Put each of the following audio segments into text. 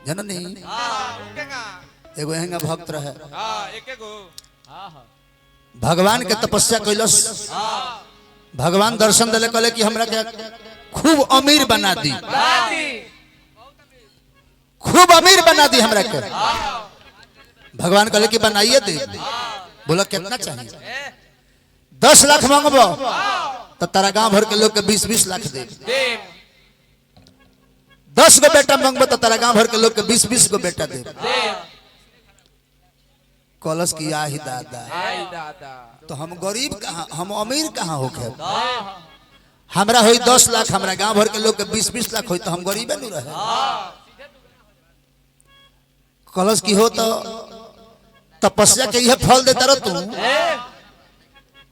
जननी एगो हेंगा भक्त रहे भगवान के तपस्या कैलस भगवान दर्शन दिले कहले कि हमरा के खूब अमीर बना दी खूब अमीर बना दी हमरा के भगवान कहले कि बनाइए दे बोला कितना चाहिए 10 लाख मांगबो तो तारा गांव भर के लोग के 20-20 लाख दे 10 गो बेटा मांगबो तो तारा गांव भर के लोग के 20-20 गो बेटा दे कलश की आही दादा तो हम गरीब कहाँ हम अमीर कहाँ होके हमरा होई 10 लाख हमरा गांव भर के लोग के 20-20 लाख होई तो हम गरीबे नहीं रहे कलश की हो तो तपस्या के यह फल देता रह तू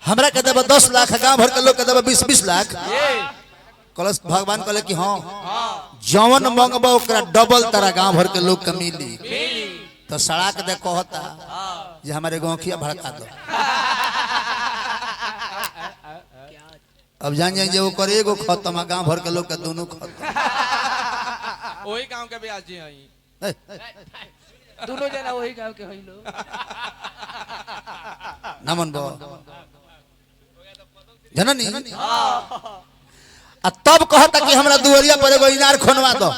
हमरा के देबा 10 लाख गांव भर के लोग के देबा 20-20 लाख कलश भगवान कहले कि हां जवन मांगबा ओकरा डबल तारा गांव भर के लोग के मिली तो सड़क दे कहता जे हमारे गौखिया भड़का दो अब जान जाए जे वो करे एगो खत्म गांव भर के लोग के दोनों खत्म वही गांव के ब्याज जी हई दोनों जना वही गांव के हई लो नमन बो जननी आ तब कहता कि हमरा दुआरिया पर एगो इनार खोनवा दो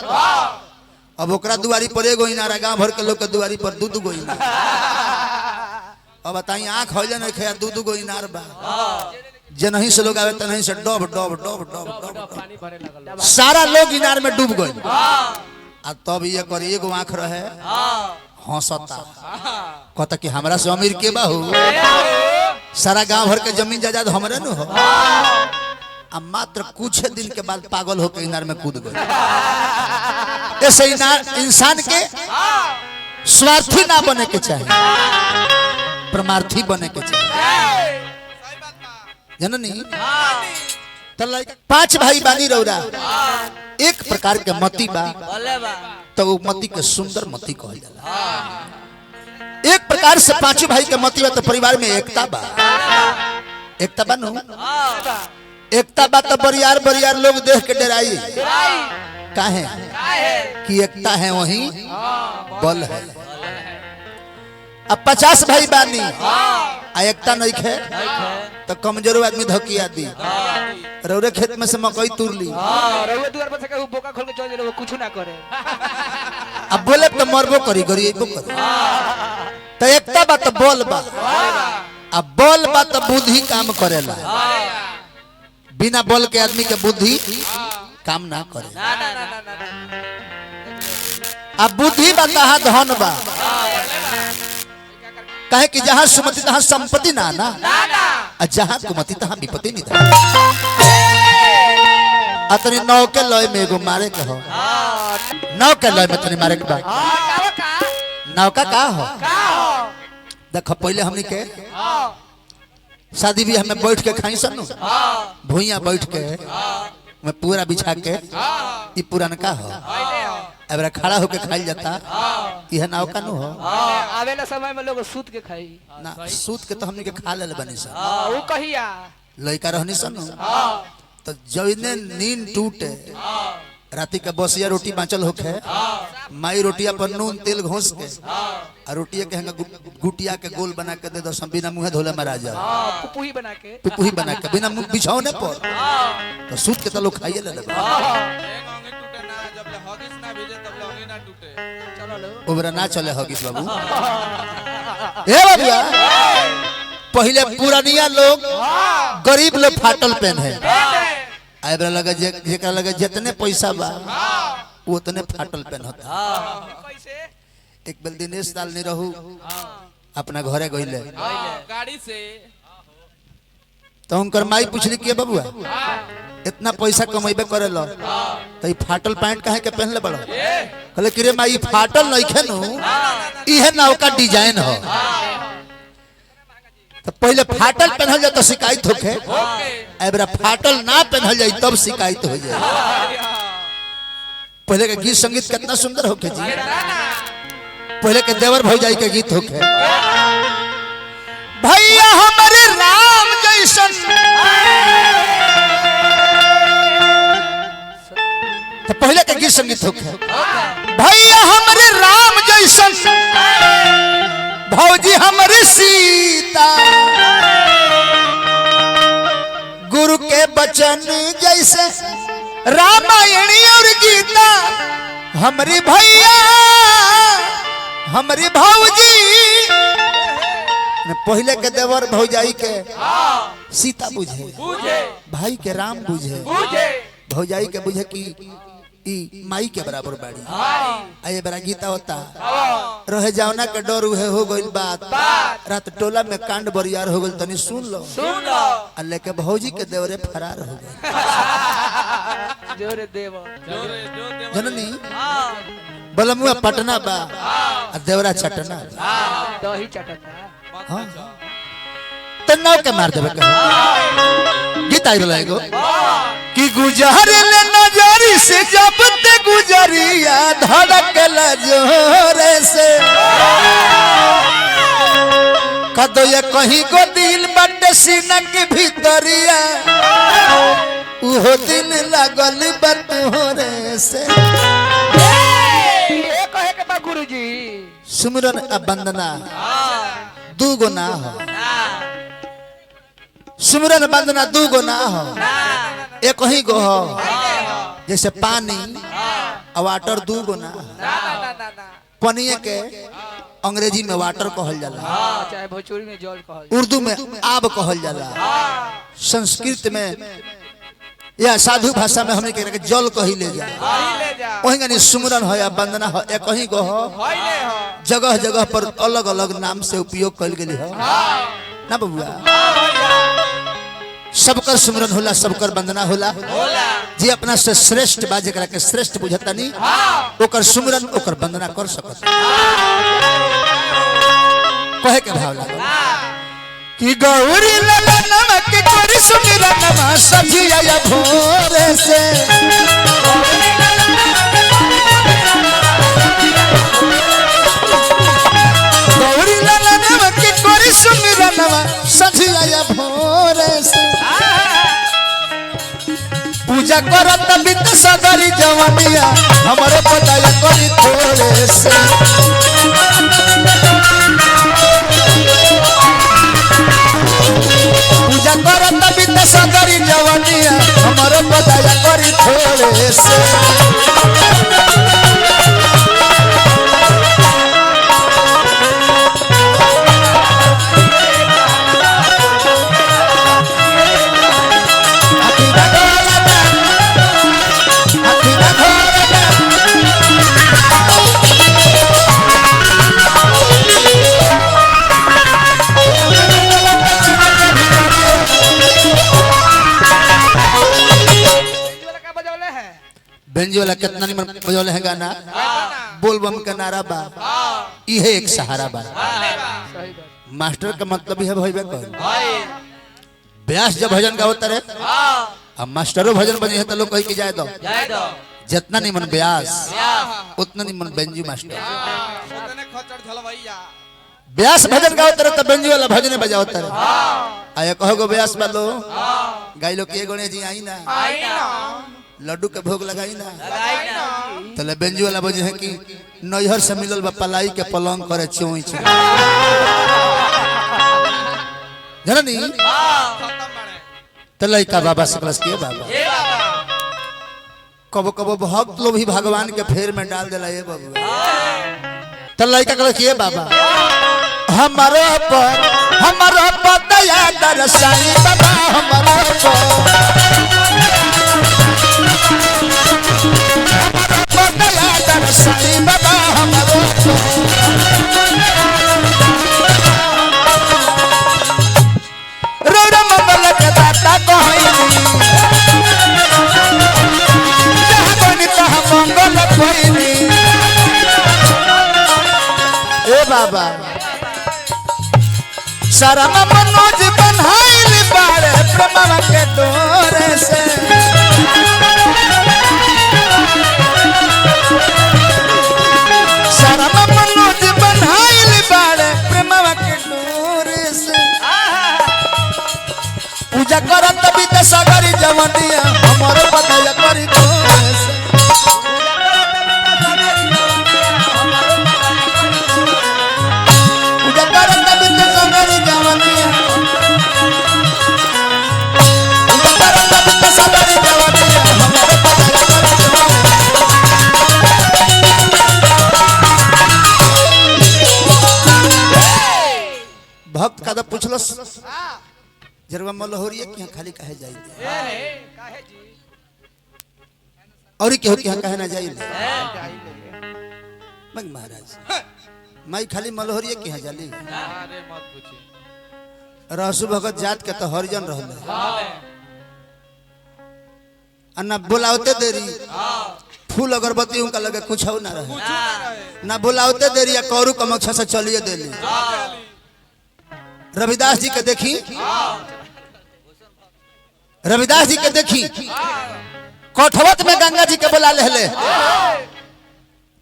अब ओकरा दुआरी पर एगो इनार गांव भर के लोग के दुआरी पर दू गो इनार अब बताई आंख होले नहीं खया दू गो इनार बा जे नहीं से लोग आवे त नहीं से डब डब डब डब पानी भरे लगल सारा लोग इनार में डूब गए आ तब ये कर एगो आंख रहे हंसता कहता कि हमरा से अमीर के बाहू सारा गांव भर के जमीन जायदाद हमरे न हो आ मात्र कुछ दिन के बाद पागल होकर इनार में कूद गए ऐसे इंसान के स्वार्थी ना बने के चाहिए परमार्थी बने के चाहिए जननी तो 5 भाई बानी रौरा एक प्रकार के मती बा तो वो मती के सुंदर मती कहल जाला एक प्रकार से 5 भाई के मती बा तो परिवार में एकता बा नु एकता बा तो बरियार लोग देख के डराई काहे कि एकता है वही बल है अब 50 भाई बानी आ एकता नहीं खे तो कमजोर आदमी धकिया दी रौरे खेत में से मकई तुर ली रउआ दुआर पर से कहू बोका खोल के चल जे वो कुछ ना करे अब बोले तो मरबो करी गरीबो करी तो एकता बा तो बोल बा अब बोल बा तो बुद्धि काम करेला बिना बोल के आदमी के बुद्धि काम ना करे अब बुद्धि बा कहा धन बा कहे कि जहाँ सुमति तहाँ संपत्ति ना जहाँ कुमति तहाँ विपत्ति नहीं अतनी 9 के लय में एगो मारे के हो 9 के लय में तनी मारे के बा 9 का हो देखो पहले हमनी के शादी भी हमें बैठ के खाई सन भूइया बैठ के मैं पूरा बिछा के ये पुरानका हो अब खड़ा होके खाई जाता यह नाव का नु हो आवेला समय में लोग सूत के खाई ना सूत के तो हमने के खा ले बनी सन वो कहिया लइका रहनी सन तो जौने नींद टूटे राती के बसिया रोटी बांचल होके माई रोटिया पर नून तेल घोंस के और रोटिया के गुटिया के गोल बना के दे दो बिना मुंह धोले मरा जा पुपुही बना के बिना मुंह बिछाओने पर तो सूत के तो लोग खाइए ले ओबरा ना चले हगिस बाबू ए बाबूया पहले पुरानिया लोग गरीब लोग फाटल पहने आइबरा लगा जेकरा लगा जितने पैसा बा उतने फाटल पहनता एक बेल दिनेश दाल नहीं रहू अपना घरे गइले गाड़ी से तो उनकर माई पूछली कि बबुआ इतना पैसा कमेबे करे लो तो फाटल पैंट काहे के पहनले बड़ो कहले कि रे माई फाटल नहीं खेनु इहे नाव का डिजाइन हो तो पहले फाटल पहनल जाए तो शिकायत होके एबरा फाटल ना पहनल जाए तब शिकायत हो जाए पहले के गीत संगीत कितना सुंदर होके जी पहले के देवर भौजाई के गीत होके भैया हमारे राम जैसन तो पहले के गीत संगीत होके भैया हमारे भौजी हमारी सीता गुरु के वचन जैसे रामायण और गीता हमारी भैया हमारी भौजी पहले के देवर भौजाई के सीता बुझे भाई के राम बुझे भौजाई के बुझे कि ई माई के बराबर बाड़ी आये बड़ा गीता होता रहे जावना के डर उहे हो गइल बात रात टोला में कांड बरियार हो गइल तनी सुन लो आ लेके भौजी के देवरे फरार हो गए जोरे देव जननी बलमुआ पटना बा आ देवरा चटना दही चटता हां तन्ना के मार देबे गीता आइल एगो कि गुजर ले नजरी से जब ते गुजरिया धड़कल जोरे से कदो ये कहीं को दिल बट सीना के भीतरिया उहो दिल लागल बतोरे से ये कहे के बा गुरुजी सुमिरन वंदना दू गो ना हो सुमिरन वंदना दू गो ना हो एक ही गो हो जैसे पानी और वाटर दू गो ना पानी के अंग्रेजी में वाटर कहल जाला चाहे भोजपुरी में जल कहल उर्दू में आब कहल जाला संस्कृत में या साधु भाषा में हमने के जल कही ले जा वही गनी सुमिरन हो या वंदना हो एक ही गो हो जगह जगह पर अलग अलग नाम से उपयोग कल गेली हो ना बबुआ सबकर सुमिरन होला सबकर वंदना होला जी अपना से श्रेष्ठ बा जेकरा के श्रेष्ठ बुझता नहीं ओकर सुमिरन ओकर वंदना कर सकत कहे के भाव लागल कि गौरी लला नमक करी सुमिरन मा सजिया या भोरे से गौरी लला नमक करी सुमिरन मा सजिया या भोरे से पूजा करत बित सगरी जवानिया हमरे पताया करी थोड़े से पूजा करत बित सगरी जवानिया हमरे पताया करी थोड़े से बेंजी वाला कितना निमन बजौले है गाना बोल बम का नारा बा इहे एक सहारा बा मास्टर का मतलब ही है भइबे कर व्यास जब भजन गावता रहे अब मास्टरो भजन बजे है तो लोग कहि के जाए दो जितना निमन व्यास उतना निमन बेंजी मास्टर व्यास भजन गावता रहे तो बेंजी वाला भजन बजावता रहे आया कहो गो व्यास वालो गाइलो के गणे जी आई ना लड्डू के भोग लगाई ना तले बेंजी वाला बजे है कि नैहर से मिलल बा पलाई के पलंग करे चोई छ जननी तले का बाबा से क्लास के बाबा कबो कबो भक्त लोग भी भगवान के फेर में डाल देला ये बाबू तले का क्लास के बाबा हमारो पर दया दरसाई बाबा हमारो पर दया दरसाई बाबा हमारो रोड मंगल के दाता कहैनी जहाँ बनी तहाँ मंगल खोइनी ए बाबा सारा मनोज बन्हाइल बारे प्रेमवा के डोरे से सारा मनोज बन्हाइल बारे प्रेमवा के डोरे से पूजा करत भी त सगरी जवनिया हमर पताया करी डोरे से पूजा पूछलो जरवा मलहोरिए कि खाली कहे जाई काहे जी और केहू के कहे ना जाई मंग महाराज माई खाली मलहोरिए के जाली अरे मत पूछी रहसु भगत जात के तो हरिजन रहले अन्ना बुलावते देरी फूल अगरबत्ती उनका लगे कुछ हो ना रहे ना बुलावते देरी या कौरू कमक्षा से चलिए देली रविदास जी के देखी रविदास जी के देखी कठौत में गंगा जी के बुला ले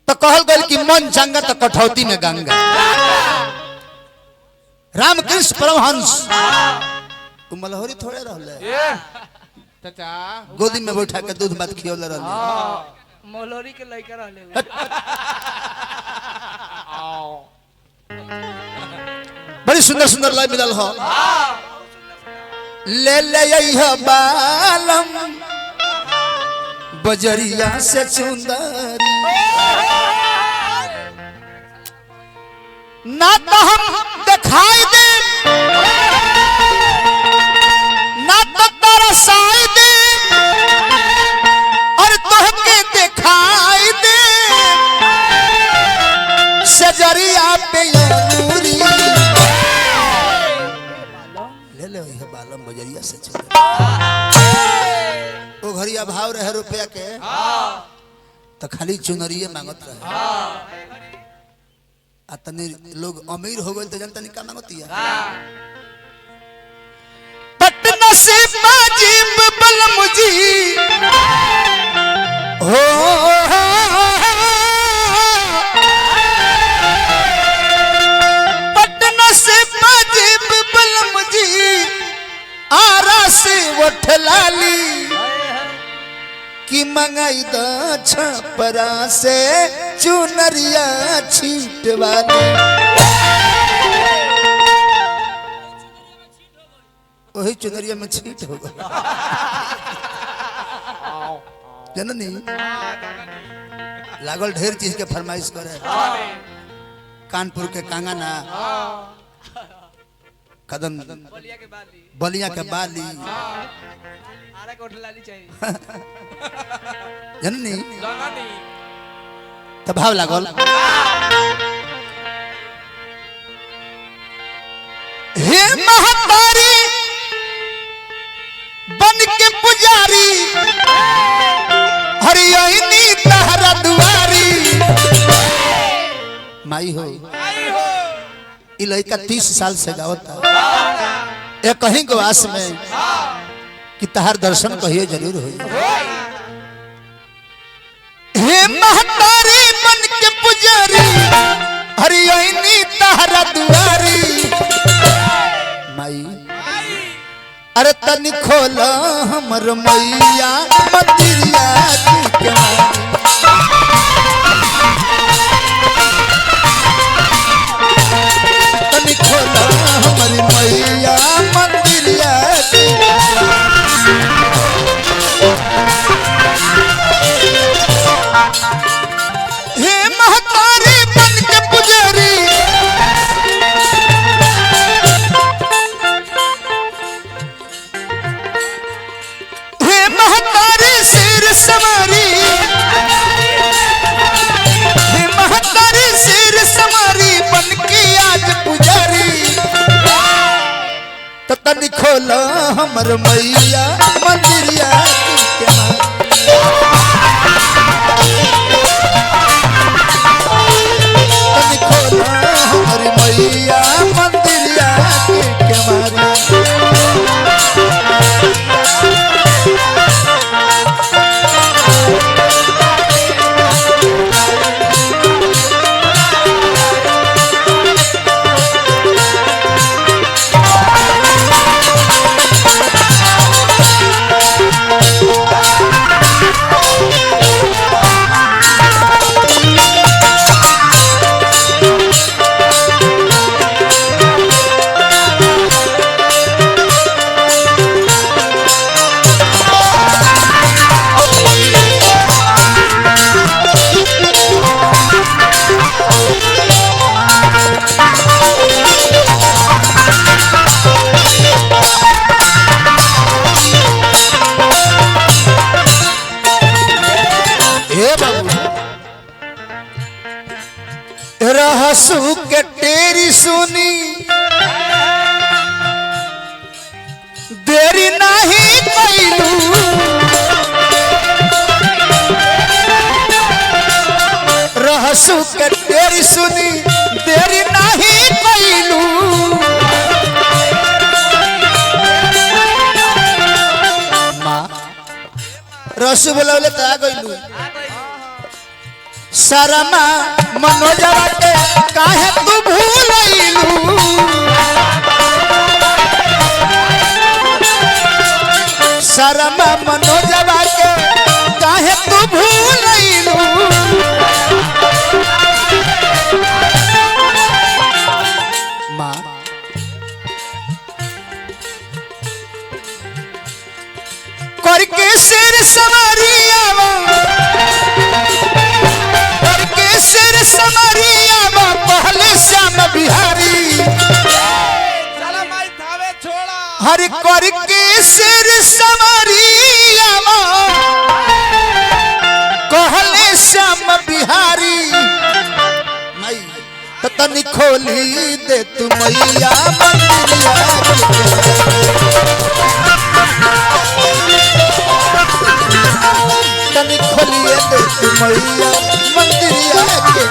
तो कहल गल कि मन चंगा तो कठौती में गंगा रामकृष्ण परमहंस मलहोरी थोड़े रहले चाचा गोदी में बैठा के दूध भात खियोले रहले मोलोरी के लइका रहले बड़ी सुंदर सुंदर लय मिलल हो ले ले यह बालम बजरिया से सुंदरी ना तो हम दिखाई दे ना तो तरसाई दे और तोहके दिखाई दे सजरिया पे नूरी ले ले यह बालम बजरिया से ओ घरिया भाव रहे रुपया के तो खाली चुनरिए मांगत रहे आ तनी लोग अमीर हो गए तो जनता नहीं का मांगतिया पटना से बाजीब बलम जी हो पटना से बाजीब बलम जी आरा से वठलाली कि मंगाई द छपरा से चुनरिया छीट वाली वही चुनरिया में छीट होगा जननी लागल ढेर चीज के फरमाइश करे कानपुर के कांगाना कदम बलिया के बाली आरा कोठ लाली चाहिए जननी जननी तो भाव लागल हे महतारी बन के पुजारी हरियाणी तहरा दुआरी माई हो ई लड़का 30 साल से गावता एक कहीं गवास में कि तहार दर्शन कहिए जरूर होई हे महतारी बन के पुजारी हरियाणी तहरा दुआरी माई अरे तनी खोला हमर मैया मंदिरिया की तनी खोला हमर मैया मंदिरिया की हे महतारी बन के पुजारी हे महतारी सिर सवारी हे महतारी सिर सवारी बन के आज पुजारी तो तनी खोला हमर मैया मंदिरिया की तनी खोला हमर मैया मंदिरिया के मारी रहसू के तेरी सुनी देरी नहीं कैलू रहसू के तेरी सुनी देरी नहीं कैलू माँ रसू बोलवले तो आ गइलू शरमा मनोजवा के काहे तू भूलैलू शरमा मनोजवा के काहे तू भूलैलू माँ करके सिर सवारियावा करके सिर सवारियावा पहले श्याम बिहारी चला माई थावे छोड़ा हर करके सिर सवारियावा कहले श्याम बिहारी माई तो तनी खोली दे तू मैया तनी खोलिए दे तू मैया मंदिरिया के